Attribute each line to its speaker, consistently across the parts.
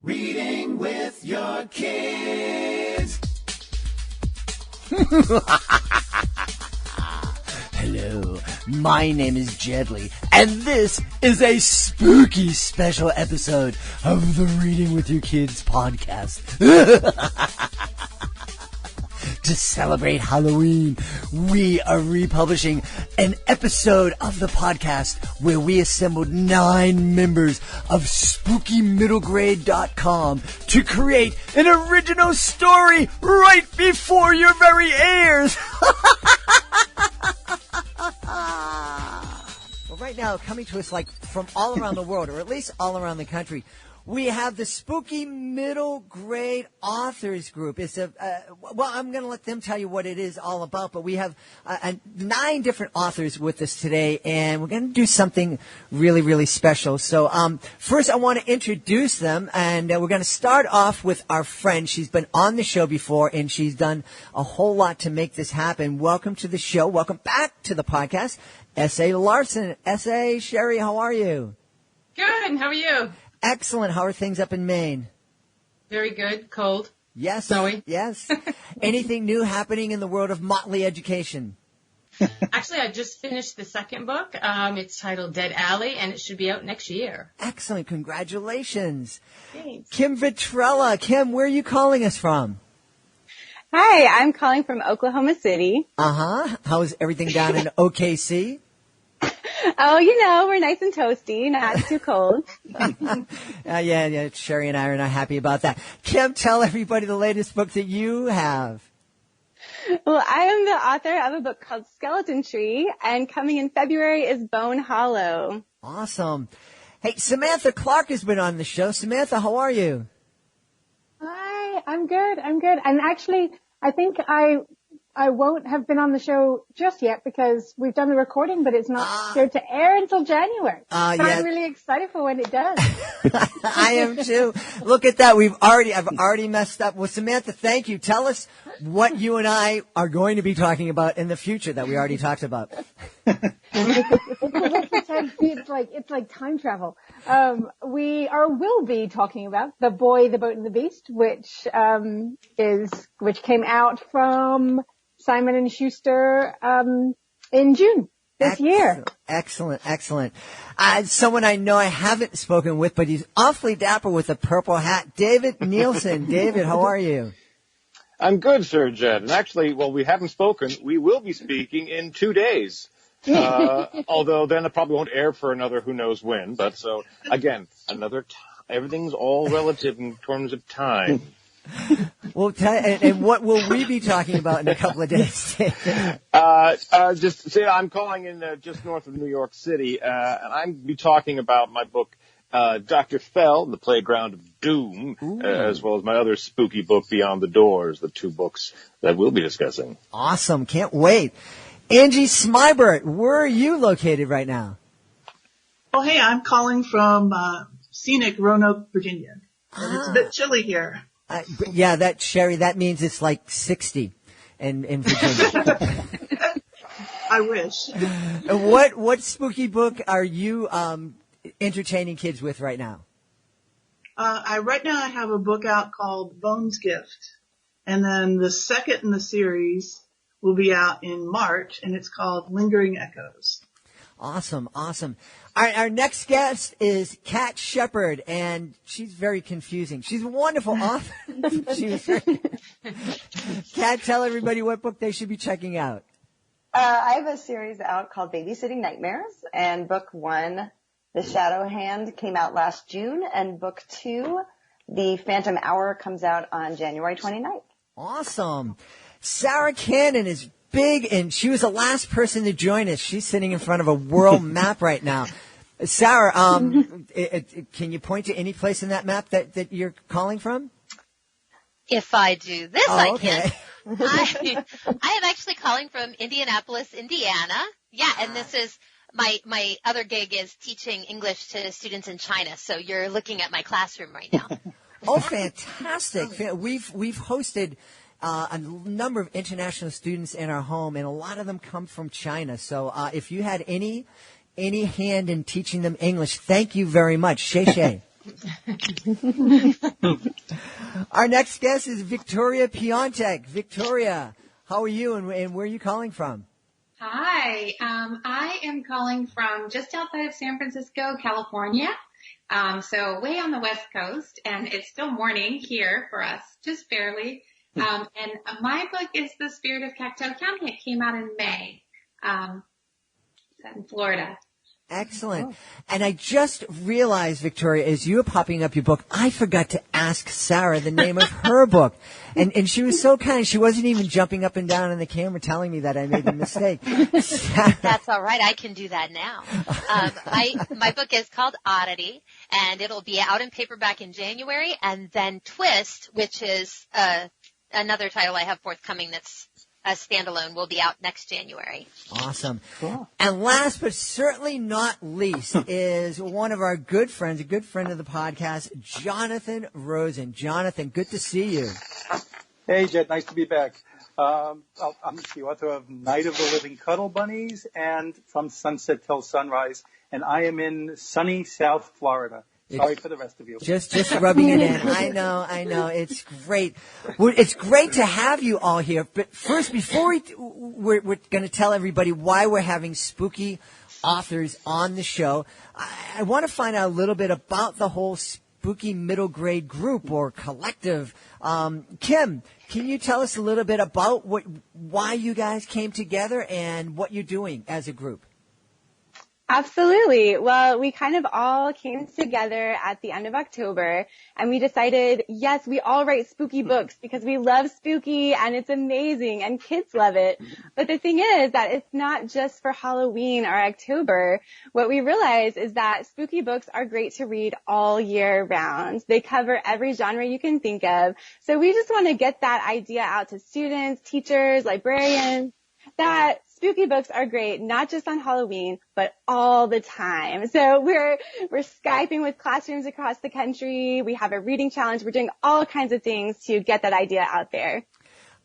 Speaker 1: Reading with your kids.
Speaker 2: Hello, my name is Jedley, and this is a spooky special episode of the Reading with Your Kids podcast. To celebrate Halloween, we are republishing an episode of the podcast where we assembled 9 members of SpookyMiddleGrade.com to create an original story right before your very ears. Well, right now, coming to us like from all around the world, or at least all around the country, we have the Spooky Middle Grade Authors Group. It's well, I'm going to let them tell you what it is all about, but we have 9 different authors with us today, and we're going to do something really, really special. So first, I want to introduce them, and we're going to start off with our friend. She's been on the show before, and she's done a whole lot to make this happen. Welcome to the show. Welcome back to the podcast, S.A. Larson. S.A. Sherry, how are you?
Speaker 3: Good. How are you?
Speaker 2: Excellent. How are things up in Maine?
Speaker 3: Very good. Cold.
Speaker 2: Yes.
Speaker 3: Snowy.
Speaker 2: Yes. Anything new happening in the world of motley education?
Speaker 3: Actually, I just finished the second book. It's titled Dead Alley, and it should be out next year.
Speaker 2: Excellent. Congratulations.
Speaker 3: Thanks.
Speaker 2: Kim Vitrella. Kim, where are you calling us from?
Speaker 4: Hi, I'm calling from Oklahoma City.
Speaker 2: Uh-huh. How's everything down in OKC?
Speaker 4: Oh, you know, we're nice and toasty, not too cold.
Speaker 2: Yeah, Sherry and I are not happy about that. Kim, tell everybody the latest book that you have.
Speaker 4: Well, I am the author of a book called Skeleton Tree, and coming in February is Bone Hollow.
Speaker 2: Awesome. Hey, Samantha Clark has been on the show. Samantha, how are you?
Speaker 5: Hi, I'm good. And actually, I think I won't have been on the show just yet because we've done the recording, but it's not scheduled to air until January. But
Speaker 2: yeah.
Speaker 5: I'm really excited for when it does.
Speaker 2: I am too. Look at that. I've already messed up. Well, Samantha, thank you. Tell us what you and I are going to be talking about in the future that we already talked about.
Speaker 5: It's like time travel. Will be talking about The Boy, the Boat, and the Beast, which came out from Simon & Schuster in June this year.
Speaker 2: Excellent. Someone I know I haven't spoken with, but he's awfully dapper with a purple hat. David Nielsen. David, how are you?
Speaker 6: I'm good, Sir Jed. And actually, well, we haven't spoken. We will be speaking in 2 days. Although then it probably won't air for another who knows when. But so, again, everything's all relative in terms of time.
Speaker 2: Well, and what will we be talking about in a couple of days?
Speaker 6: Just say I'm calling in just north of New York City, and I'm be talking about my book, Dr. Fell, The Playground of Doom, as well as my other spooky book, Beyond the Doors, the 2 books that we'll be discussing.
Speaker 2: Awesome. Can't wait. Angie Smybert, where are you located right now?
Speaker 7: Oh, hey, I'm calling from scenic Roanoke, Virginia. And it's a bit chilly here.
Speaker 2: Yeah, that means it's like 60 in Virginia.
Speaker 7: I wish.
Speaker 2: What spooky book are you entertaining kids with right now?
Speaker 7: Right now I have a book out called Bone's Gift. And then the second in the series will be out in March, and it's called Lingering Echoes.
Speaker 2: Awesome. Our next guest is Kat Shepard, and she's very confusing. She's a wonderful author. Kat, tell everybody what book they should be checking out.
Speaker 4: I have a series out called Babysitting Nightmares, and book 1, The Shadow Hand, came out last June, and book 2, The Phantom Hour, comes out on January 29th.
Speaker 2: Awesome. Sarah Cannon is big, and she was the last person to join us. She's sitting in front of a world map right now. Sarah, can you point to any place in that map that you're calling from?
Speaker 8: If I do this, I
Speaker 2: okay.
Speaker 8: can. I am actually calling from Indianapolis, Indiana. Yeah, and this is my other gig is teaching English to students in China. So you're looking at my classroom right now.
Speaker 2: Oh, fantastic. We've hosted a number of international students in our home, and a lot of them come from China. So if you had any hand in teaching them English, thank you very much. Shay Shay. Our next guest is Victoria Piontek. Victoria, how are you and where are you calling from?
Speaker 9: Hi, I am calling from just outside of San Francisco, California. So way on the West Coast, and it's still morning here for us, just barely. And my book is The Spirit of Cacto County. It came out in May. Set in Florida.
Speaker 2: Excellent. And I just realized, Victoria, as you were popping up your book, I forgot to ask Sarah the name of her book. And she was so kind. She wasn't even jumping up and down on the camera telling me that I made the mistake.
Speaker 8: That's all right. I can do that now. My book is called Oddity, and it'll be out in paperback in January. And then Twist, which is another title I have forthcoming that's a standalone, will be out next January.
Speaker 2: Awesome. Cool. And last but certainly not least is one of our good friends, a good friend of the podcast, Jonathan Rosen. Jonathan, good to see you.
Speaker 10: Hey, Jet, nice to be back. I'm the author of Night of the Living Cuddle Bunnies and From Sunset Till Sunrise, and I am in sunny South Florida. Sorry for the rest of you.
Speaker 2: Just rubbing it in. I know. It's great. It's great to have you all here. But first, before we're going to tell everybody why we're having spooky authors on the show, I want to find out a little bit about the whole spooky middle grade group or collective. Kim, can you tell us a little bit about why you guys came together and what you're doing as a group?
Speaker 11: Absolutely. Well, we kind of all came together at the end of October and we decided, yes, we all write spooky books because we love spooky and it's amazing and kids love it. But the thing is that it's not just for Halloween or October. What we realize is that spooky books are great to read all year round. They cover every genre you can think of. So we just want to get that idea out to students, teachers, librarians, that spooky books are great, not just on Halloween, but all the time. So we're Skyping with classrooms across the country. We have a reading challenge. We're doing all kinds of things to get that idea out there.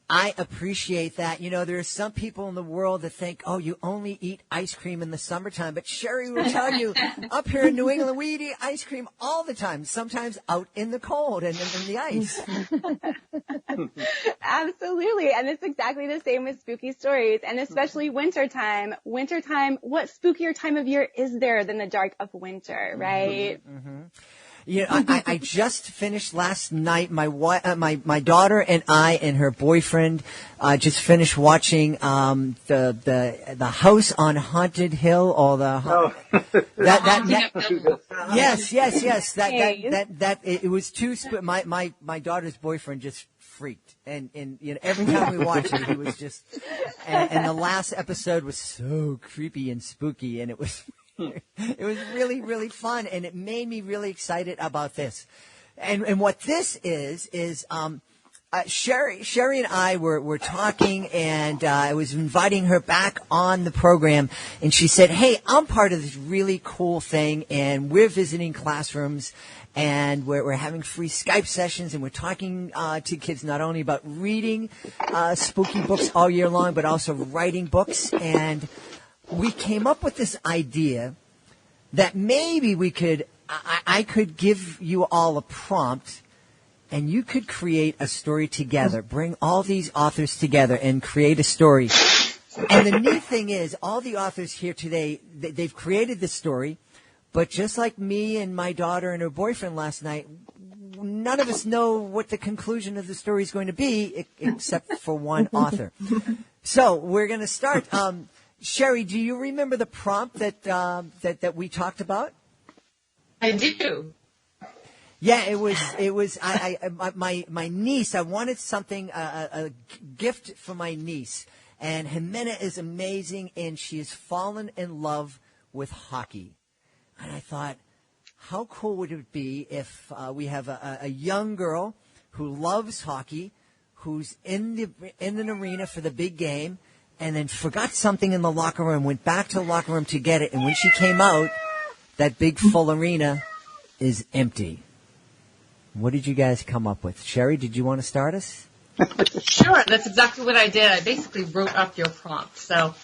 Speaker 2: I appreciate that. You know, there are some people in the world that think, oh, you only eat ice cream in the summertime. But Sherry will tell you, up here in New England, we eat ice cream all the time, sometimes out in the cold and in the ice.
Speaker 11: Absolutely. And it's exactly the same with spooky stories, and especially wintertime. Wintertime, what spookier time of year is there than the dark of winter, right?
Speaker 2: Mm-hmm. You know, I just finished last night. My daughter and I and her boyfriend just finished watching the House on Haunted Hill, or yes. That it was too. My daughter's boyfriend just freaked, and you know, every time we watched it, he was just. And the last episode was so creepy and spooky, and it was. It was really, really fun, and it made me really excited about this. And what this is Sherry and I were talking, and I was inviting her back on the program, and she said, hey, I'm part of this really cool thing, and we're visiting classrooms, and we're having free Skype sessions, and we're talking to kids not only about reading spooky books all year long, but also writing books. And we came up with this idea that maybe I could give you all a prompt and you could create a story together, bring all these authors together and create a story. And the neat thing is, all the authors here today, they've created this story, but just like me and my daughter and her boyfriend last night, none of us know what the conclusion of the story is going to be except for one author. So we're going to start. Sherry, do you remember the prompt that we talked about?
Speaker 3: I do.
Speaker 2: Yeah, it was. My niece. I wanted something, a gift for my niece, and Jimena is amazing, and she has fallen in love with hockey. And I thought, how cool would it be if we have a young girl who loves hockey, who's in an arena for the big game, and then forgot something in the locker room, went back to the locker room to get it, and when she came out, that big full arena is empty. What did you guys come up with? Sherry, did you want to start us?
Speaker 3: Sure, that's exactly what I did. I basically wrote up your prompt. So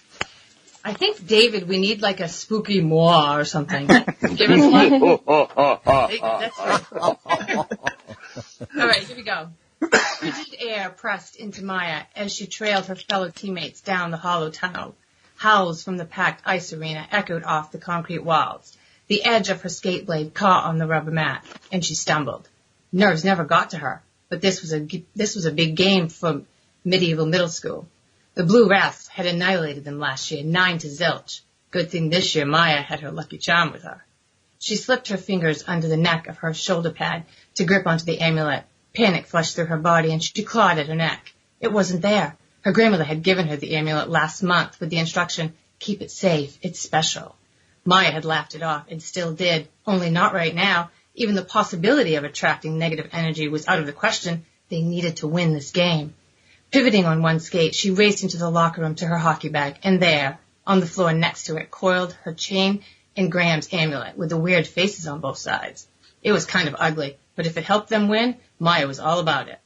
Speaker 3: I think, David, we need like a spooky moi or something. Give us one. That's right. All right, here we go. Frigid air pressed into Maya as she trailed her fellow teammates down the hollow tunnel. Howls from the packed ice arena echoed off the concrete walls. The edge of her skate blade caught on the rubber mat, and she stumbled. Nerves never got to her, but this was a big game for medieval middle school. The Blue Wraths had annihilated them last year, 9-0. Good thing this year Maya had her lucky charm with her. She slipped her fingers under the neck of her shoulder pad to grip onto the amulet. Panic flushed through her body, and she clawed at her neck. It wasn't there. Her grandmother had given her the amulet last month with the instruction, keep it safe, it's special. Maya had laughed it off, and still did, only not right now. Even the possibility of attracting negative energy was out of the question. They needed to win this game. Pivoting on one skate, she raced into the locker room to her hockey bag, and there, on the floor next to it, coiled her chain and Graham's amulet with the weird faces on both sides. It was kind of ugly, but if it helped them win, Maya was all about it.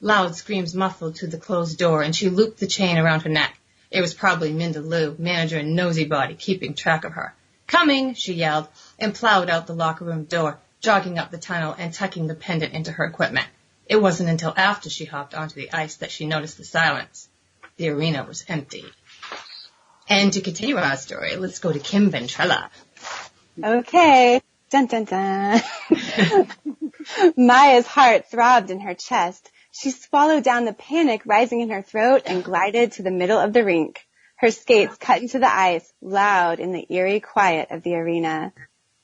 Speaker 3: Loud screams muffled through the closed door, and she looped the chain around her neck. It was probably Minda Lou, manager and Nosybody, keeping track of her. Coming, she yelled, and plowed out the locker room door, jogging up the tunnel and tucking the pendant into her equipment. It wasn't until after she hopped onto the ice that she noticed the silence. The arena was empty. And to continue our story, let's go to Kim Ventrella.
Speaker 11: Okay. Dun, dun, dun. Maya's heart throbbed in her chest. She swallowed down the panic rising in her throat and glided to the middle of the rink. Her skates cut into the ice, loud in the eerie quiet of the arena.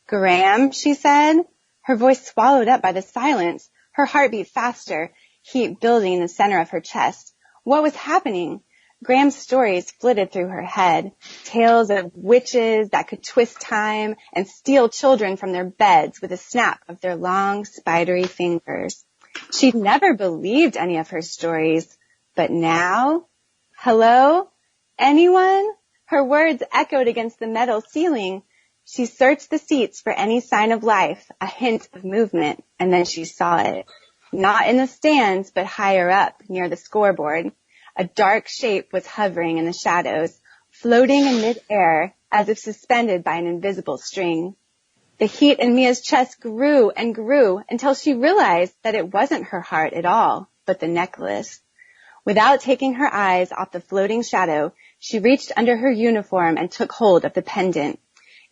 Speaker 11: Graham, she said. Her voice swallowed up by the silence. Her heart beat faster, heat building in the center of her chest. What was happening? Graham's stories flitted through her head. Tales of witches that could twist time and steal children from their beds with a snap of their long, spidery fingers. She'd never believed any of her stories. But now? Hello? Anyone? Her words echoed against the metal ceiling. She searched the seats for any sign of life, a hint of movement, and then she saw it. Not in the stands, but higher up, near the scoreboard. A dark shape was hovering in the shadows, floating in mid-air as if suspended by an invisible string. The heat in Mia's chest grew and grew until she realized that it wasn't her heart at all, but the necklace. Without taking her eyes off the floating shadow, she reached under her uniform and took hold of the pendant.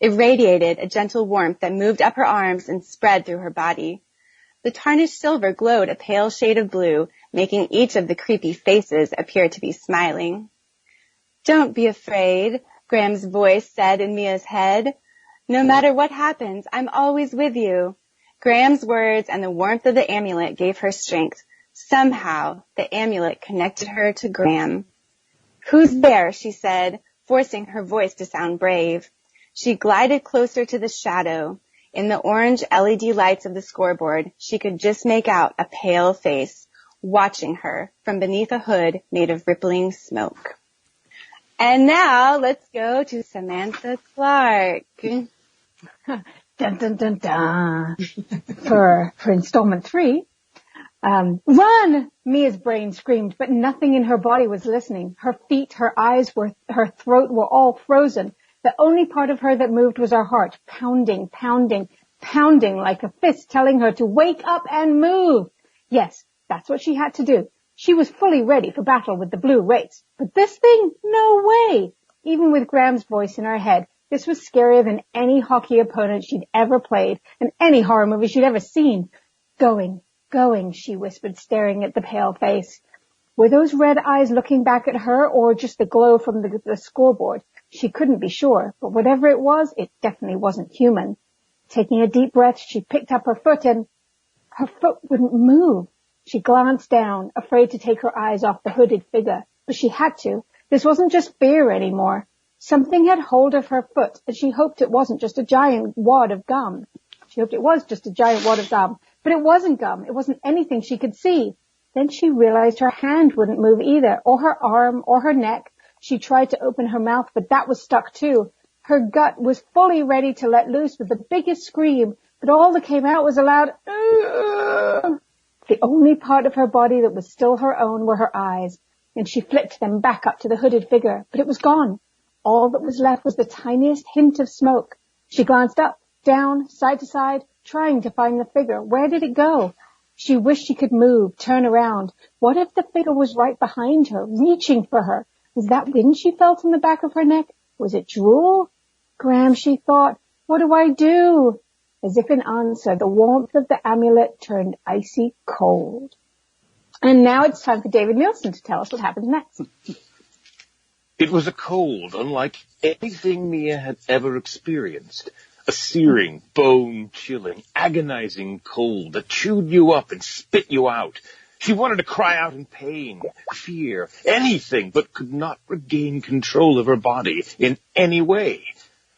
Speaker 11: It radiated a gentle warmth that moved up her arms and spread through her body. The tarnished silver glowed a pale shade of blue, making each of the creepy faces appear to be smiling. Don't be afraid, Graham's voice said in Mia's head. No matter what happens, I'm always with you. Graham's words and the warmth of the amulet gave her strength. Somehow, the amulet connected her to Graham. Who's there? She said, forcing her voice to sound brave. She glided closer to the shadow. In the orange LED lights of the scoreboard, she could just make out a pale face, watching her from beneath a hood made of rippling smoke. And now, let's go to Samantha Clark.
Speaker 5: Dun, dun, dun, dun. For installment 3. Run! Mia's brain screamed, but nothing in her body was listening. Her feet, her eyes, her throat were all frozen. The only part of her that moved was her heart, pounding, pounding, pounding like a fist telling her to wake up and move. Yes, that's what she had to do. She was fully ready for battle with the Blue Wraiths. But this thing? No way! Even with Graham's voice in her head, this was scarier than any hockey opponent she'd ever played and any horror movie she'd ever seen. Going, she whispered, staring at the pale face. Were those red eyes looking back at her or just the glow from the scoreboard? She couldn't be sure, but whatever it was, it definitely wasn't human. Taking a deep breath, she picked up her foot and her foot wouldn't move. She glanced down, afraid to take her eyes off the hooded figure, but she had to. This wasn't just fear anymore. Something had hold of her foot, and she hoped it wasn't just a giant wad of gum. She hoped it was just a giant wad of gum, but it wasn't gum. It wasn't anything she could see. Then she realized her hand wouldn't move either, or her arm, or her neck. She tried to open her mouth, but that was stuck too. Her gut was fully ready to let loose with the biggest scream, but all that came out was a loud, "Ugh." The only part of her body that was still her own were her eyes, and she flicked them back up to the hooded figure, but it was gone. All that was left was the tiniest hint of smoke. She glanced up, down, side to side, trying to find the figure. Where did it go? She wished she could move, turn around. What if the figure was right behind her, reaching for her? Was that wind she felt in the back of her neck? Was it drool? Graham, she thought, what do I do? As if in answer, the warmth of the amulet turned icy cold. And now it's time for David Nielsen to tell us what happens next.
Speaker 6: It was a cold unlike anything Mia had ever experienced. A searing, bone-chilling, agonizing cold that chewed you up and spit you out. She wanted to cry out in pain, fear, anything, but could not regain control of her body in any way.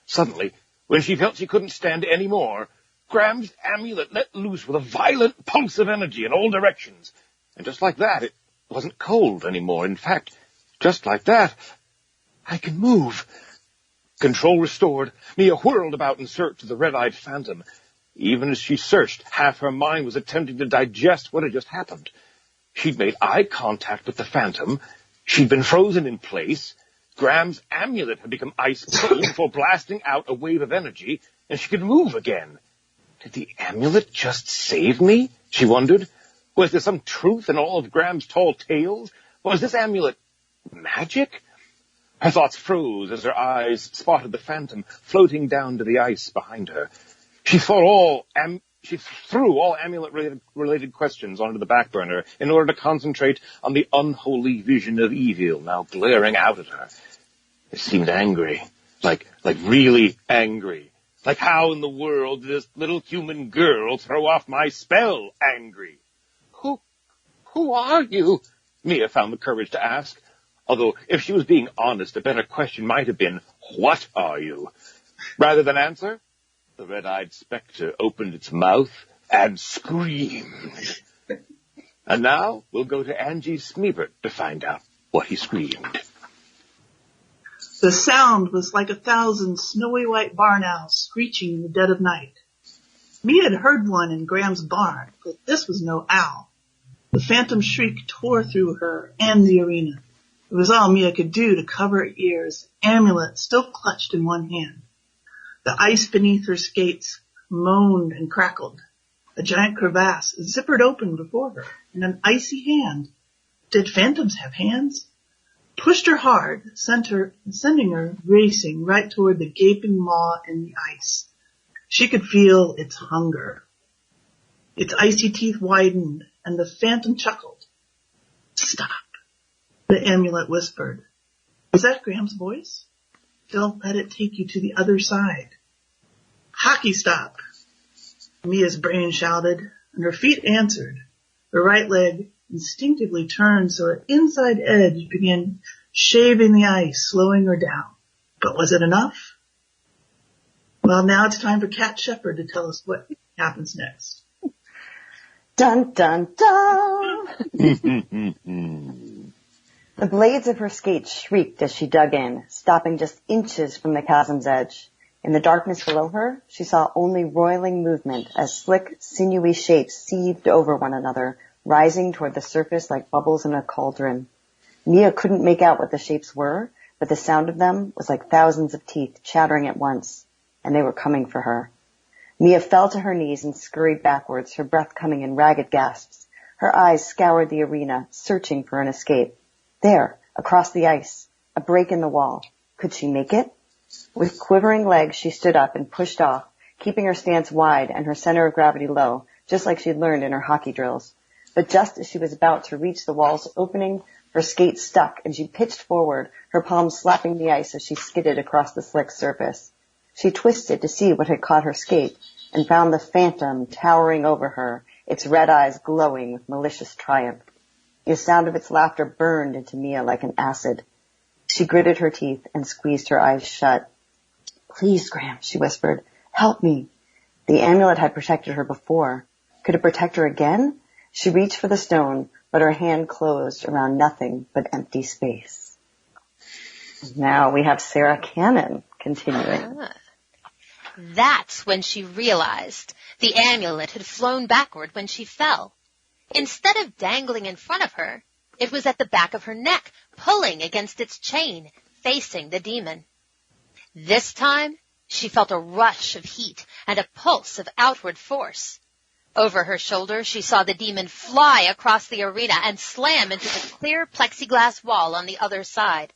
Speaker 6: Suddenly, when she felt she couldn't stand any more, Graham's amulet let loose with a violent pulse of energy in all directions. And just like that, it wasn't cold anymore. In fact, just like that, I can move. Control restored, Mia whirled about in search of the red-eyed phantom. Even as she searched, half her mind was attempting to digest what had just happened. She'd made eye contact with the phantom. She'd been frozen in place. Graham's amulet had become ice cold before blasting out a wave of energy, and she could move again. Did the amulet just save me? She wondered. Was there some truth in all of Graham's tall tales? Was this amulet magic? Her thoughts froze as her eyes spotted the phantom floating down to the ice behind her. She threw all amulet-related questions onto the back burner in order to concentrate on the unholy vision of evil now glaring out at her. It seemed angry, like really angry. Like how in the world did this little human girl throw off my spell angry? Who are you? Mia found the courage to ask. Although, if she was being honest, a better question might have been, what are you? Rather than answer, the red-eyed spectre opened its mouth and screamed. And now, we'll go to Angie Smeebert to find out what he screamed.
Speaker 7: The sound was like 1,000 snowy white barn owls screeching in the dead of night. Mia had heard one in Graham's barn, but this was no owl. The phantom shriek tore through her and the arena. It was all Mia could do to cover her ears, amulet still clutched in one hand. The ice beneath her skates moaned and crackled. A giant crevasse zippered open before her, and an icy hand, did phantoms have hands? Pushed her hard, sending her racing right toward the gaping maw in the ice. She could feel its hunger. Its icy teeth widened, and the phantom chuckled. Stop, the amulet whispered. Was that Graham's voice? Don't let it take you to the other side. Hockey stop, Mia's brain shouted, and her feet answered. Her right leg instinctively turned so her inside edge began shaving the ice, slowing her down. But was it enough? Well, now it's time for Cat Shepherd to tell us what happens next.
Speaker 4: Dun, dun, dun! The blades of her skates shrieked as she dug in, stopping just inches from the chasm's edge. In the darkness below her, she saw only roiling movement as slick, sinewy shapes seethed over one another, rising toward the surface like bubbles in a cauldron. Mia couldn't make out what the shapes were, but the sound of them was like thousands of teeth chattering at once, and they were coming for her. Mia fell to her knees and scurried backwards, her breath coming in ragged gasps. Her eyes scoured the arena, searching for an escape. There, across the ice, a break in the wall. Could she make it? With quivering legs, she stood up and pushed off, keeping her stance wide and her center of gravity low, just like she'd learned in her hockey drills. But just as she was about to reach the wall's opening, her skate stuck and she pitched forward, her palms slapping the ice as she skidded across the slick surface. She twisted to see what had caught her skate and found the phantom towering over her, its red eyes glowing with malicious triumph. The sound of its laughter burned into Mia like an acid. She gritted her teeth and squeezed her eyes shut. Please, Graham, she whispered. Help me. The amulet had protected her before. Could it protect her again? She reached for the stone, but her hand closed around nothing but empty space. Now we have Sarah Cannon continuing.
Speaker 8: That's when she realized the amulet had flown backward when she fell. Instead of dangling in front of her, it was at the back of her neck, pulling against its chain, facing the demon. This time, she felt a rush of heat and a pulse of outward force. Over her shoulder, she saw the demon fly across the arena and slam into the clear plexiglass wall on the other side.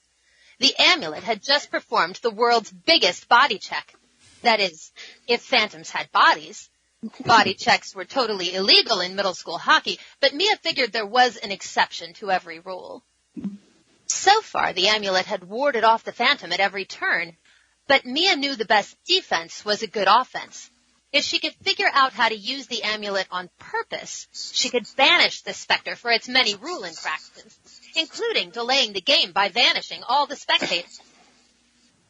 Speaker 8: The amulet had just performed the world's biggest body check. That is, if phantoms had bodies. Body checks were totally illegal in middle school hockey, but Mia figured there was an exception to every rule. So far, the amulet had warded off the phantom at every turn, but Mia knew the best defense was a good offense. If she could figure out how to use the amulet on purpose, she could banish the specter for its many rule infractions, including delaying the game by vanishing all the spectators.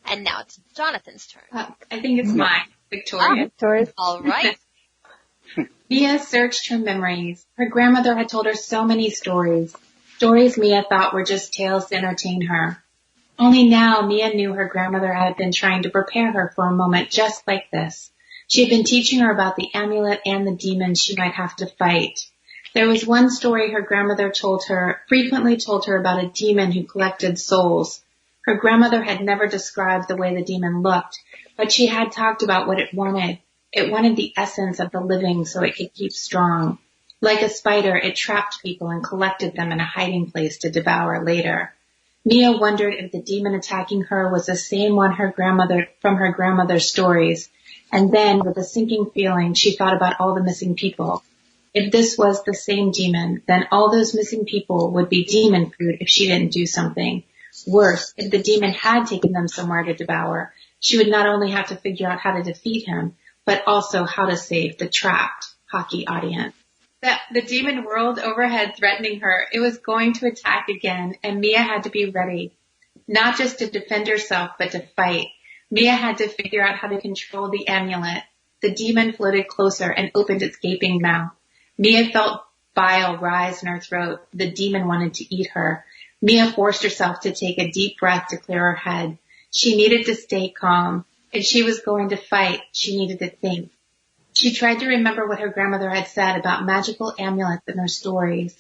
Speaker 8: And now it's Jonathan's turn.
Speaker 9: I think it's mine, Victoria.
Speaker 5: Victoria.
Speaker 8: All right.
Speaker 9: Mia searched her memories. Her grandmother had told her so many stories. Stories Mia thought were just tales to entertain her. Only now Mia knew her grandmother had been trying to prepare her for a moment just like this. She had been teaching her about the amulet and the demons she might have to fight. There was one story her grandmother frequently told her about a demon who collected souls. Her grandmother had never described the way the demon looked, but she had talked about what it wanted. It wanted the essence of the living so it could keep strong. Like a spider, it trapped people and collected them in a hiding place to devour later. Mia wondered if the demon attacking her was the same one from her grandmother's stories. And then, with a sinking feeling, she thought about all the missing people. If this was the same demon, then all those missing people would be demon food if she didn't do something. Worse, if the demon had taken them somewhere to devour, she would not only have to figure out how to defeat him, but also how to save the trapped hockey audience. The demon whirled overhead, threatening her. It was going to attack again, and Mia had to be ready. Not just to defend herself, but to fight. Mia had to figure out how to control the amulet. The demon floated closer and opened its gaping mouth. Mia felt bile rise in her throat. The demon wanted to eat her. Mia forced herself to take a deep breath to clear her head. She needed to stay calm. If she was going to fight, she needed to think. She tried to remember what her grandmother had said about magical amulets in her stories.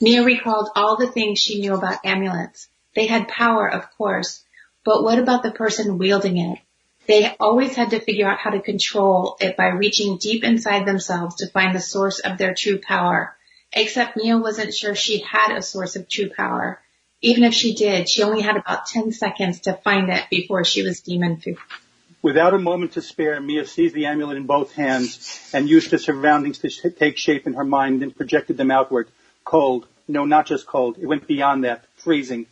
Speaker 9: Mia recalled all the things she knew about amulets. They had power, of course, but what about the person wielding it? They always had to figure out how to control it by reaching deep inside themselves to find the source of their true power. Except Mia wasn't sure she had a source of true power. Even if she did, she only had about 10 seconds to find it before she was demon food.
Speaker 10: Without a moment to spare, Mia seized the amulet in both hands and used the surroundings to take shape in her mind and projected them outward. Cold. No, not just cold. It went beyond that. Freezing.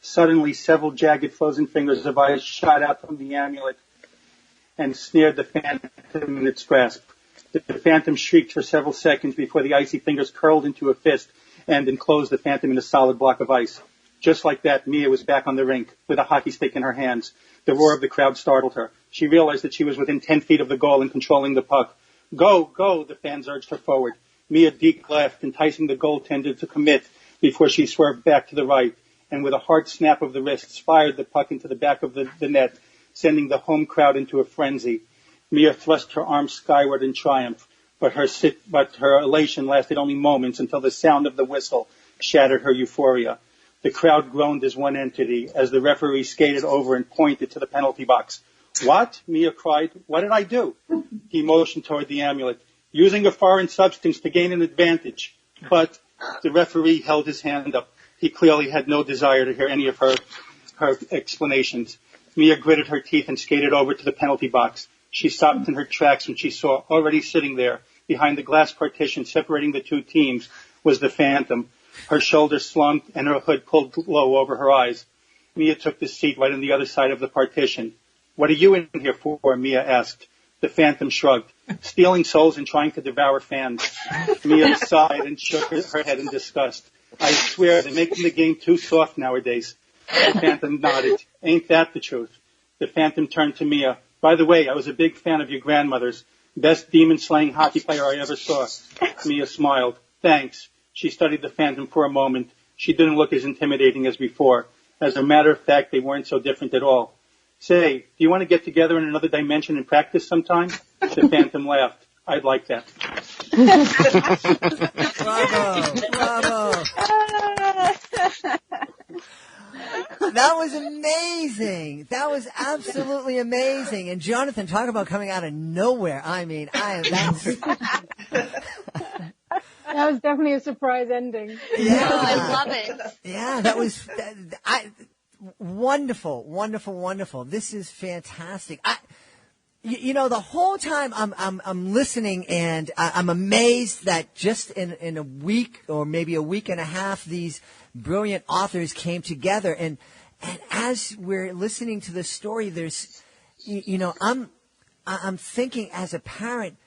Speaker 10: Suddenly, several jagged frozen fingers of ice shot out from the amulet and snared the phantom in its grasp. The phantom shrieked for several seconds before the icy fingers curled into a fist and enclosed the phantom in a solid block of ice. Just like that, Mia was back on the rink with a hockey stick in her hands. The roar of the crowd startled her. She realized that she was within 10 feet of the goal and controlling the puck. Go, go, the fans urged her forward. Mia deked left, enticing the goaltender to commit before she swerved back to the right, and with a hard snap of the wrists, fired the puck into the back of the net, sending the home crowd into a frenzy. Mia thrust her arms skyward in triumph, but her elation lasted only moments until the sound of the whistle shattered her euphoria. The crowd groaned as one entity as the referee skated over and pointed to the penalty box. What? Mia cried. What did I do? He motioned toward the amulet, using a foreign substance to gain an advantage. But the referee held his hand up. He clearly had no desire to hear any of her explanations. Mia gritted her teeth and skated over to the penalty box. She stopped in her tracks when she saw, already sitting there, behind the glass partition separating the two teams, was the phantom. Her shoulders slumped and her hood pulled low over her eyes. Mia took the seat right on the other side of the partition. What are you in here for? Mia asked. The phantom shrugged. Stealing souls and trying to devour fans. Mia sighed and shook her head in disgust. I swear they're making the game too soft nowadays. The phantom nodded. Ain't that the truth? The phantom turned to Mia. By the way, I was a big fan of your grandmother's. Best demon-slaying hockey player I ever saw. Mia smiled. Thanks. She studied the phantom for a moment. She didn't look as intimidating as before. As a matter of fact, they weren't so different at all. Say, do you want to get together in another dimension and practice sometime? The phantom laughed. I'd like that.
Speaker 2: Bravo! Bravo! that was amazing. That was absolutely amazing. And Jonathan, talk about coming out of nowhere. I mean,
Speaker 5: That was definitely a surprise ending.
Speaker 2: Yeah.
Speaker 8: Oh, I love it.
Speaker 2: Yeah, that was wonderful, wonderful, wonderful. This is fantastic. You know, the whole time I'm listening, and I'm amazed that just in a week or maybe a week and a half, these brilliant authors came together. And as we're listening to the story, there's, you know, I'm thinking as a parent,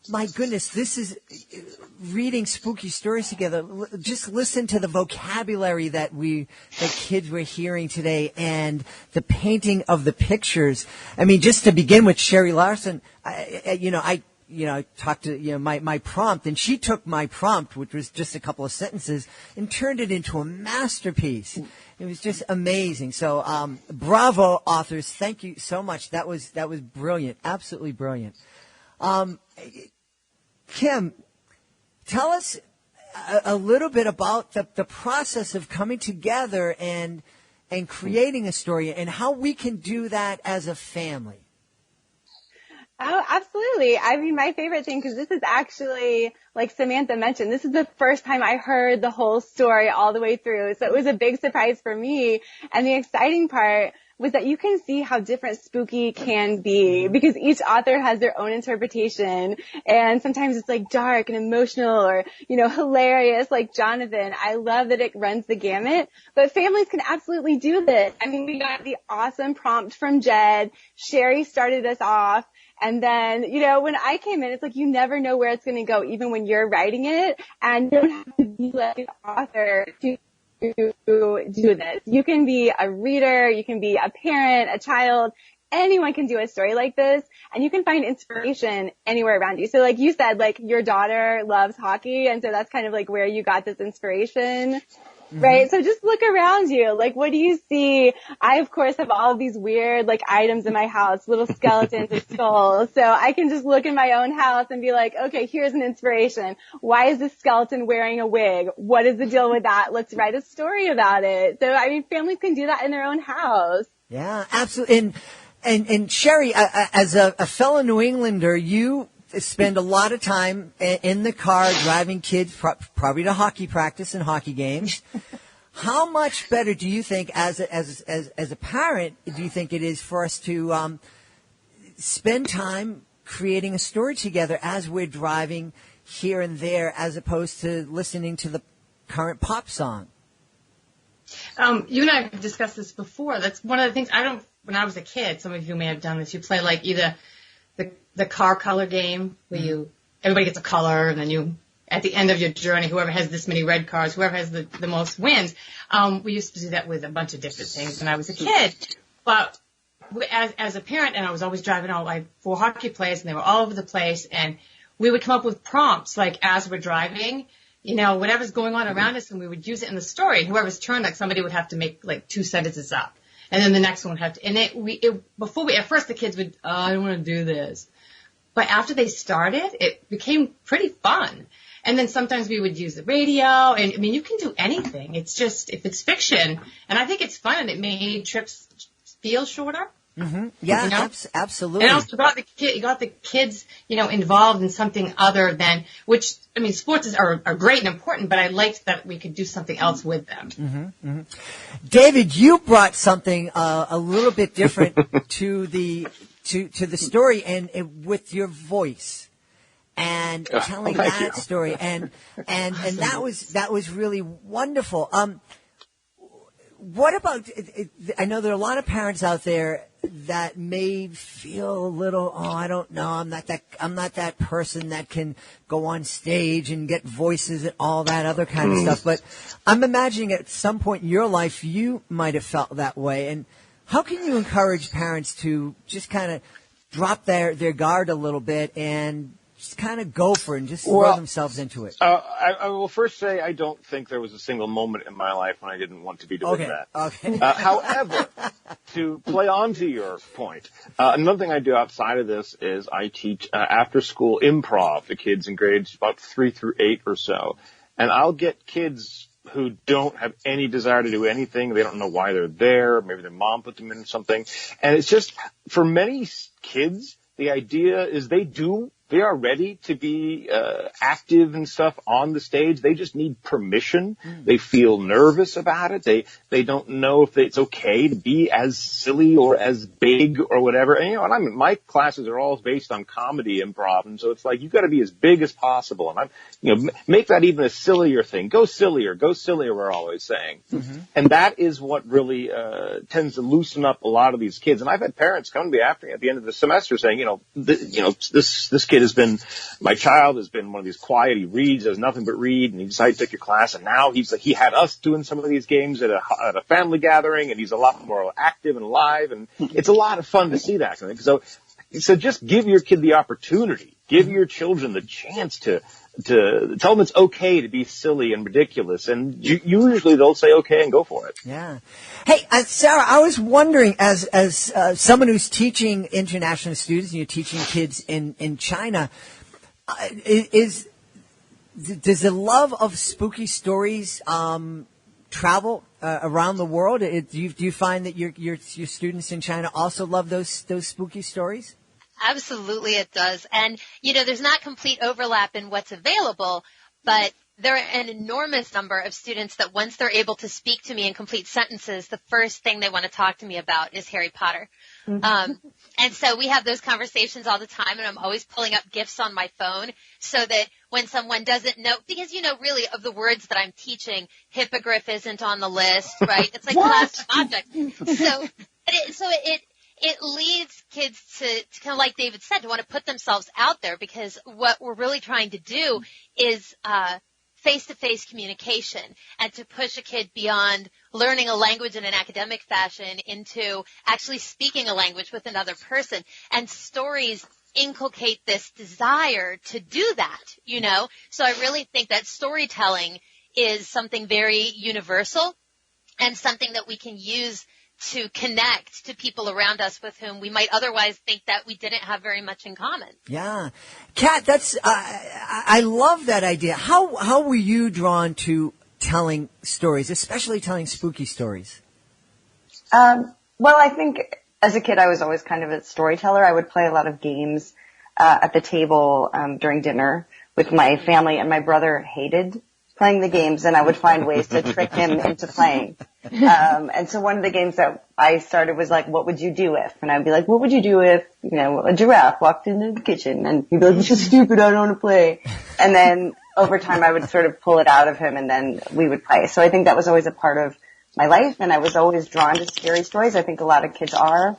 Speaker 2: my goodness, this is reading spooky stories together. Just listen to the vocabulary that kids were hearing today, and the painting of the pictures. I mean, just to begin with, Sherry Larson, I talked to, my prompt, and she took my prompt, which was just a couple of sentences, and turned it into a masterpiece. It was just amazing. So, bravo, authors. Thank you so much. That was brilliant. Absolutely brilliant. Kim, tell us a little bit about the process of coming together and creating a story, and how we can do that as a family.
Speaker 11: Oh, absolutely. I mean, my favorite thing, because this is actually, like Samantha mentioned, this is the first time I heard the whole story all the way through. So it was a big surprise for me. And the exciting part was that you can see how different spooky can be, because each author has their own interpretation. And sometimes it's like dark and emotional, or, hilarious, like Jonathan. I love that it runs the gamut, but families can absolutely do this. I mean, we got the awesome prompt from Jed. Sherry started us off. And then, when I came in, it's like you never know where it's going to go, even when you're writing it. And you don't have to be like an author to do this. You can be a reader, you can be a parent, a child. Anyone can do a story like this, and you can find inspiration anywhere around you. So like you said, like your daughter loves hockey, and so that's kind of like where you got this inspiration. Right? So just look around you. Like, what do you see? I, of course, have all of these weird, like, items in my house, little skeletons and skulls. So I can just look in my own house and be like, okay, here's an inspiration. Why is this skeleton wearing a wig? What is the deal with that? Let's write a story about it. So, I mean, families can do that in their own house.
Speaker 2: Yeah, absolutely. And Sherry, as a fellow New Englander, you spend a lot of time in the car driving kids probably to hockey practice and hockey games. How much better do you think, as a parent, do you think it is for us to spend time creating a story together as we're driving here and there, as opposed to listening to the current pop song?
Speaker 3: You and I have discussed this before. That's one of the things when I was a kid, some of you may have done this. You play like either the car color game where everybody gets a color, and then at the end of your journey, whoever has this many red cars, whoever has the most wins. We used to do that with a bunch of different things when I was a kid. But as a parent, and I was always driving all like 4 hockey players, and they were all over the place, and we would come up with prompts like as we're driving, whatever's going on around us, and we would use it in the story. Whoever's turn, like somebody would have to make like 2 sentences up, and then the next one would have to. And at first the kids would, I don't want to do this. But after they started, it became pretty fun. And then sometimes we would use the radio. And, I mean, you can do anything. It's just, if it's fiction. And I think it's fun, and it made trips feel shorter.
Speaker 2: Mm-hmm. Yeah, absolutely.
Speaker 3: And also you got the kids, involved in something other than, which, I mean, sports are great and important, but I liked that we could do something else with them.
Speaker 2: Mm-hmm. Mm-hmm. David, you brought something a little bit different to the story, and with your voice and telling that story, and that was really wonderful. What about? I know there are a lot of parents out there that may feel a little, I don't know, I'm not that person that can go on stage and get voices and all that other kind of stuff. But I'm imagining at some point in your life you might have felt that way. And how can you encourage parents to just kind of drop their guard a little bit and just kind of go for it and just throw themselves into it?
Speaker 6: I will first say I don't think there was a single moment in my life when I didn't want to be doing that.
Speaker 2: Okay.
Speaker 6: However, to play on to your point, another thing I do outside of this is I teach after-school improv to kids in grades about 3 through 8 or so. And I'll get kids who don't have any desire to do anything. They don't know why they're there. Maybe their mom put them in something. And it's just, for many kids, the idea is they are ready to be active and stuff on the stage. They just need permission. They feel nervous about it. They don't know if it's okay to be as silly or as big or whatever. And, and my classes are all based on comedy improv, and so it's like you've got to be as big as possible. And make that even a sillier thing. Go sillier. We're always saying, and that is what really tends to loosen up a lot of these kids. And I've had parents come to me after at the end of the semester saying, this kid my child has been one of these quiet, he reads, does nothing but read, and he decided to take your class, and now he had us doing some of these games at a family gathering, and he's a lot more active and alive, and it's a lot of fun to see that. So just give your kid the opportunity, give your children the chance to tell them it's okay to be silly and ridiculous, and usually they'll say okay and go for it.
Speaker 2: Yeah. Hey, Sarah, I was wondering, as someone who's teaching international students, and you're teaching kids in China, does the love of spooky stories travel around the world? Do you find that your students in China also love those spooky stories?
Speaker 8: Absolutely it does. And, there's not complete overlap in what's available, but there are an enormous number of students that once they're able to speak to me in complete sentences, the first thing they want to talk to me about is Harry Potter. And so we have those conversations all the time, and I'm always pulling up GIFs on my phone so that when someone doesn't know, because, really, of the words that I'm teaching, hippogriff isn't on the list, right? It's like class object. It leads kids to kind of, like David said, to want to put themselves out there, because what we're really trying to do is face-to-face communication, and to push a kid beyond learning a language in an academic fashion into actually speaking a language with another person. And stories inculcate this desire to do that, So I really think that storytelling is something very universal and something that we can use to connect to people around us with whom we might otherwise think that we didn't have very much in common.
Speaker 2: Yeah. Kat, that's, I love that idea. How were you drawn to telling stories, especially telling spooky stories?
Speaker 4: Well, I think as a kid, I was always kind of a storyteller. I would play a lot of games, at the table, during dinner with my family, and my brother hated playing the games, and I would find ways to trick him into playing. And so one of the games that I started was like, what would you do if? And I'd be like, what would you do if, a giraffe walked into the kitchen? And he'd be like, you're stupid, I don't want to play. And then over time I would sort of pull it out of him, and then we would play. So I think that was always a part of my life, and I was always drawn to scary stories. I think a lot of kids are,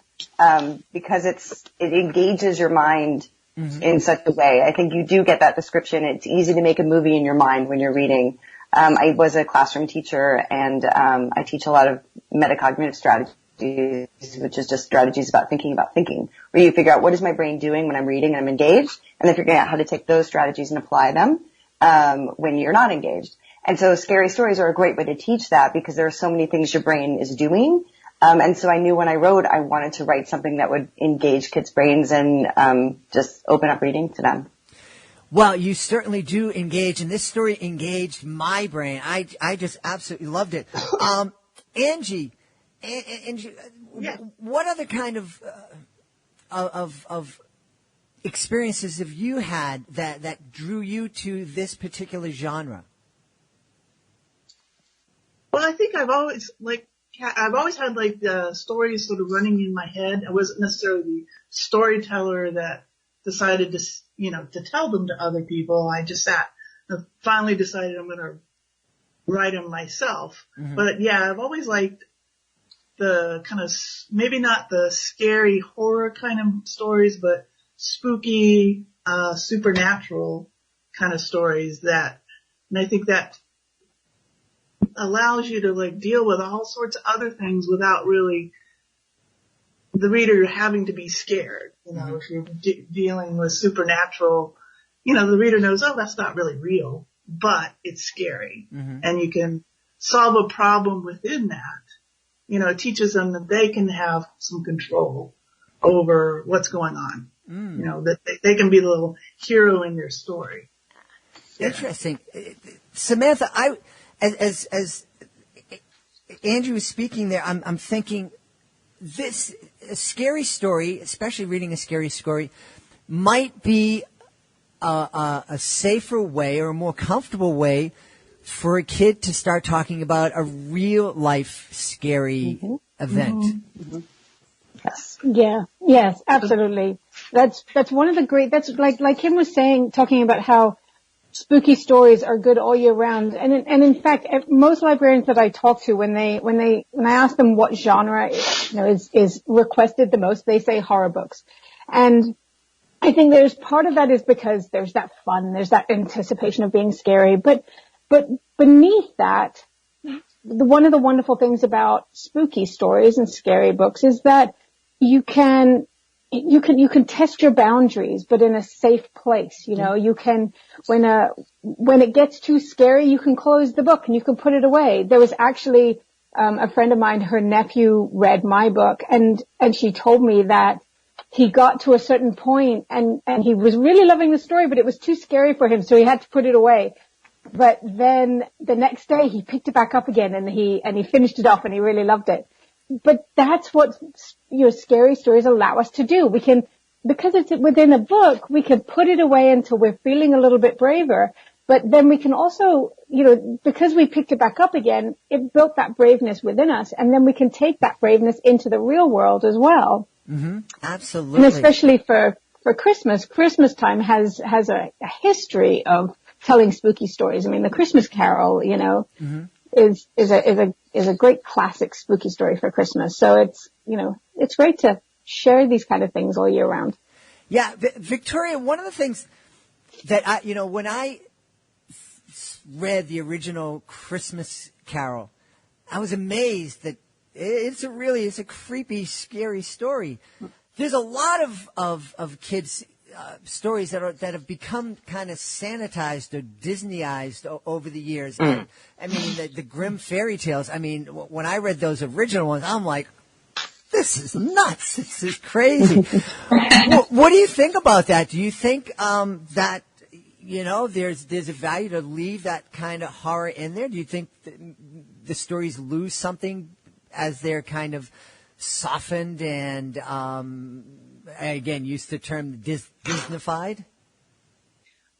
Speaker 4: because it engages your mind in such a way. I think you do get that description. It's easy to make a movie in your mind when you're reading. I was a classroom teacher, and I teach a lot of metacognitive strategies, which is just strategies about thinking, where you figure out what is my brain doing when I'm reading and I'm engaged, and then figuring out how to take those strategies and apply them when you're not engaged. And so scary stories are a great way to teach that, because there are so many things your brain is doing. And so I knew when I wrote, I wanted to write something that would engage kids' brains and just open up reading to them.
Speaker 2: Well, you certainly do engage, and this story engaged my brain. I just absolutely loved it. Angie, what other kind of experiences have you had that drew you to this particular genre?
Speaker 7: Well, I think I've always had the stories sort of running in my head. I wasn't necessarily the storyteller that decided to tell them to other people. I just finally decided I'm going to write them myself. Mm-hmm. But yeah, I've always liked the kind of, maybe not the scary horror kind of stories, but spooky, supernatural kind of stories and I think that allows you to deal with all sorts of other things without really the reader having to be scared. Mm-hmm. If you're dealing with supernatural, the reader knows, oh, that's not really real, but it's scary. Mm-hmm. And you can solve a problem within that. It teaches them that they can have some control over what's going on. That they can be the little hero in their story.
Speaker 2: Interesting. Samantha, as Andrew was speaking there, I'm thinking a scary story, especially reading a scary story, might be a safer way or a more comfortable way for a kid to start talking about a real life scary event.
Speaker 4: Yes.
Speaker 5: Yeah. Yes, absolutely. That's one of the that's like Kim was saying, talking about how spooky stories are good all year round. And in fact, most librarians that I talk to, when I ask them what genre, is requested the most, they say horror books. And I think there's part of that is because there's that fun, there's that anticipation of being scary. But beneath that, one of the wonderful things about spooky stories and scary books is that you can test your boundaries, but in a safe place. You can, when it gets too scary, you can close the book and you can put it away. There was actually, a friend of mine, her nephew read my book and she told me that he got to a certain point and he was really loving the story, but it was too scary for him, so he had to put it away. But then the next day he picked it back up again and he finished it off and he really loved it. But that's what scary stories allow us to do. We can, because it's within a book, we can put it away until we're feeling a little bit braver. But then we can also, because we picked it back up again, it built that braveness within us. And then we can take that braveness into the real world as well.
Speaker 2: Mm-hmm. Absolutely.
Speaker 5: And especially for Christmas time has a history of telling spooky stories. I mean, the Christmas Carol, is a great classic spooky story for Christmas. So it's great to share these kind of things all year round.
Speaker 2: Yeah, Victoria, one of the things that when I read the original Christmas Carol, I was amazed that it's a creepy, scary story. There's a lot of kids stories that have become kind of sanitized or Disneyized over the years. And, I mean, the Grimm fairy tales. I mean, when I read those original ones, I'm like, this is nuts. This is crazy. What do you think about that? Do you think that there's a value to leave that kind of horror in there? Do you think the stories lose something as they're kind of softened and again, used the term Disneyfied?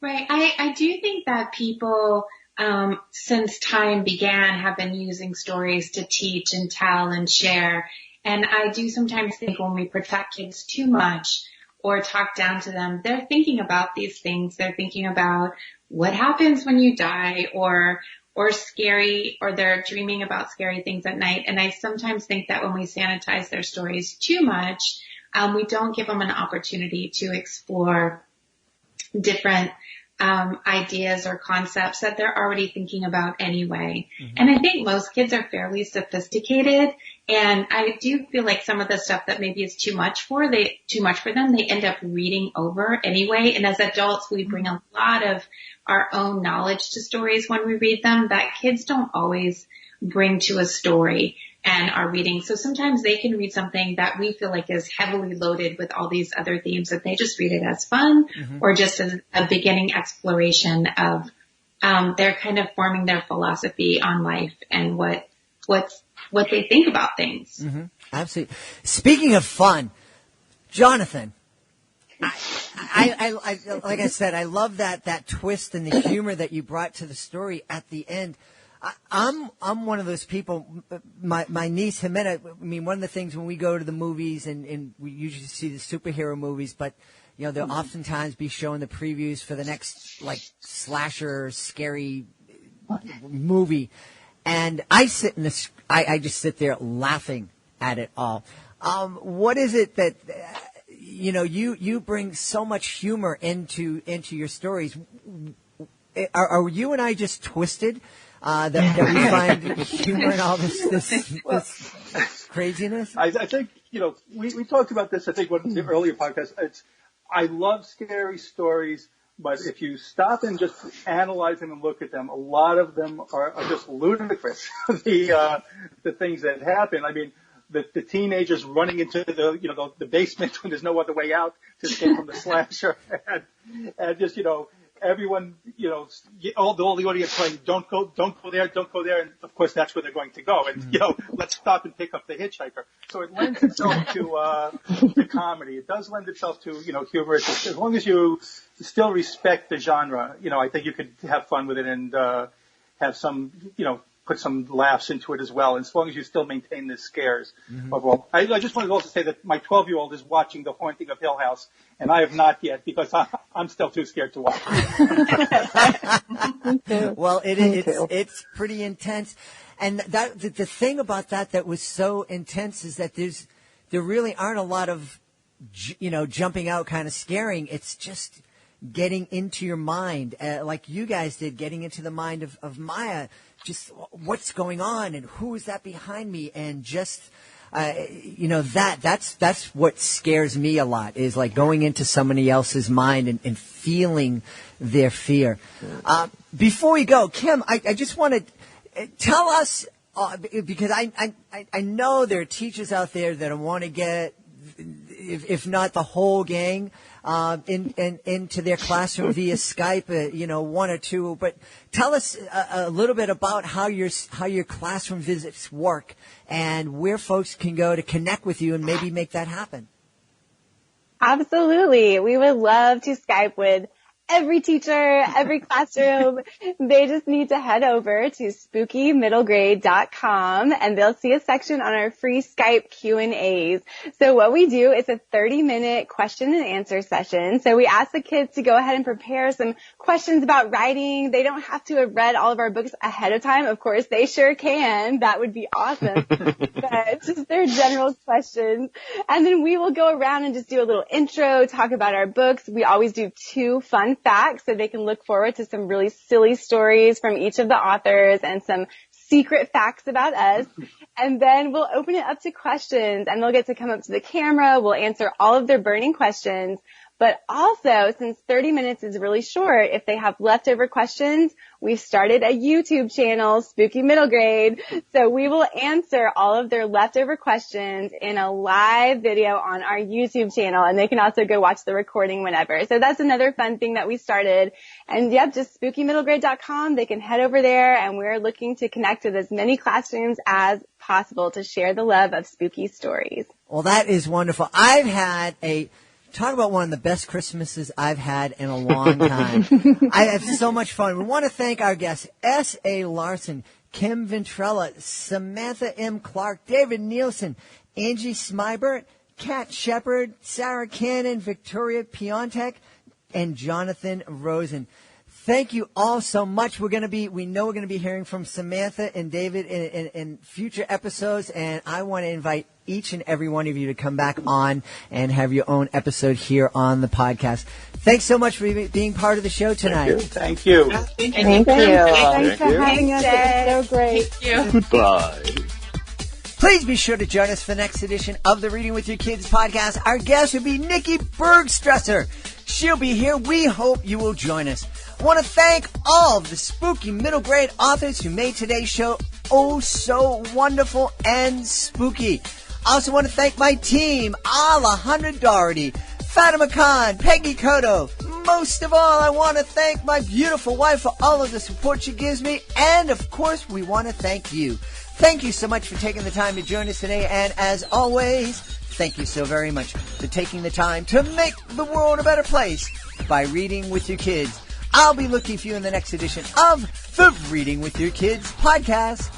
Speaker 9: Right. I do think that people, since time began, have been using stories to teach and tell and share. And I do sometimes think when we protect kids too much or talk down to them, they're thinking about these things. They're thinking about what happens when you die or scary, or they're dreaming about scary things at night. And I sometimes think that when we sanitize their stories too much, we don't give them an opportunity to explore different ideas or concepts that they're already thinking about anyway. Mm-hmm. And I think most kids are fairly sophisticated, and I do feel like some of the stuff that maybe is too much for them, they end up reading over anyway. And as adults, we bring a lot of our own knowledge to stories when we read them that kids don't always bring to a story and are reading. So sometimes they can read something that we feel like is heavily loaded with all these other themes, that they just read it as fun or just as a beginning exploration of, they're kind of forming their philosophy on life and what they think about things.
Speaker 2: Mm-hmm. Absolutely. Speaking of fun, Jonathan, I like I said, I love that twist and the humor that you brought to the story at the end. I'm one of those people. My niece Jimena. I mean, one of the things when we go to the movies and we usually see the superhero movies, but they'll oftentimes be showing the previews for the next slasher scary movie, and I just sit there laughing at it all. What is it that you bring so much humor into your stories? Are you and I just twisted? That we find humor in all this craziness?
Speaker 10: I think, we talked about this, I think, one of the earlier podcasts. I love scary stories, but if you stop and just analyze them and look at them, a lot of them are just ludicrous. The things that happen. I mean, the teenagers running into the basement when there's no other way out to escape from the slasher, and just, everyone, all the audience saying, don't go there, and of course that's where they're going to go, and let's stop and pick up the hitchhiker. So it lends itself to comedy. It does lend itself to humor. As long as you still respect the genre, I think you could have fun with it and have some, put some laughs into it as well, as long as you still maintain the scares. Overall, I just wanted to also say that my 12-year-old is watching The Haunting of Hill House, and I have not yet because I'm still too scared to watch it.
Speaker 2: Well, it's pretty intense, and the thing about that was so intense is that there really aren't a lot of jumping out kind of scaring. It's just getting into your mind, like you guys did, getting into the mind of Maya. Just what's going on and who is that behind me, and just that's what scares me a lot, is like going into somebody else's mind and feeling their fear. Before we go, Kim, I just want to tell us, because I know there are teachers out there that want to get, if not the whole gang, into their classroom via Skype, one or two. But tell us a little bit about how your classroom visits work and where folks can go to connect with you and maybe make that happen.
Speaker 11: Absolutely. We would love to Skype with every teacher, every classroom. They just need to head over to spookymiddlegrade.com and they'll see a section on our free Skype Q&As. So what we do is a 30-minute question and answer session. So we ask the kids to go ahead and prepare some questions about writing. They don't have to have read all of our books ahead of time. Of course, they sure can. That would be awesome. But just their general questions. And then we will go around and just do a little intro, talk about our books. We always do 2 fun facts so they can look forward to some really silly stories from each of the authors and some secret facts about us. And then we'll open it up to questions and they'll get to come up to the camera. We'll answer all of their burning questions. But also, since 30 minutes is really short, if they have leftover questions, we've started a YouTube channel, Spooky Middle Grade. So we will answer all of their leftover questions in a live video on our YouTube channel. And they can also go watch the recording whenever. So that's another fun thing that we started. And yep, just spookymiddlegrade.com. They can head over there, and we're looking to connect with as many classrooms as possible to share the love of spooky stories.
Speaker 2: Well, that is wonderful. Talk about one of the best Christmases I've had in a long time. I had so much fun. We want to thank our guests, S.A. Larson, Kim Ventrella, Samantha M. Clark, David Nielsen, Angie Smybert, Kat Shepard, Sarah Cannon, Victoria Piontek, and Jonathan Rosen. Thank you all so much. We know we're going to be hearing from Samantha and David in future episodes, and I want to invite each and every one of you to come back on and have your own episode here on the podcast. Thanks so much for being part of the show tonight.
Speaker 10: Thank you.
Speaker 11: Thank you.
Speaker 5: Thanks for having us. It's so great.
Speaker 3: Thank you.
Speaker 6: Goodbye.
Speaker 2: Please be sure to join us for the next edition of the Reading with Your Kids podcast. Our guest will be Nikki Bergstresser. She'll be here. We hope you will join us. I want to thank all of the spooky middle grade authors who made today's show oh so wonderful and spooky. I also want to thank my team, Alejandra Doherty, Fatima Khan, Peggy Cotto. Most of all, I want to thank my beautiful wife for all of the support she gives me. And, of course, we want to thank you. Thank you so much for taking the time to join us today. And, as always, thank you so very much for taking the time to make the world a better place by reading with your kids. I'll be looking for you in the next edition of the Reading with Your Kids podcast.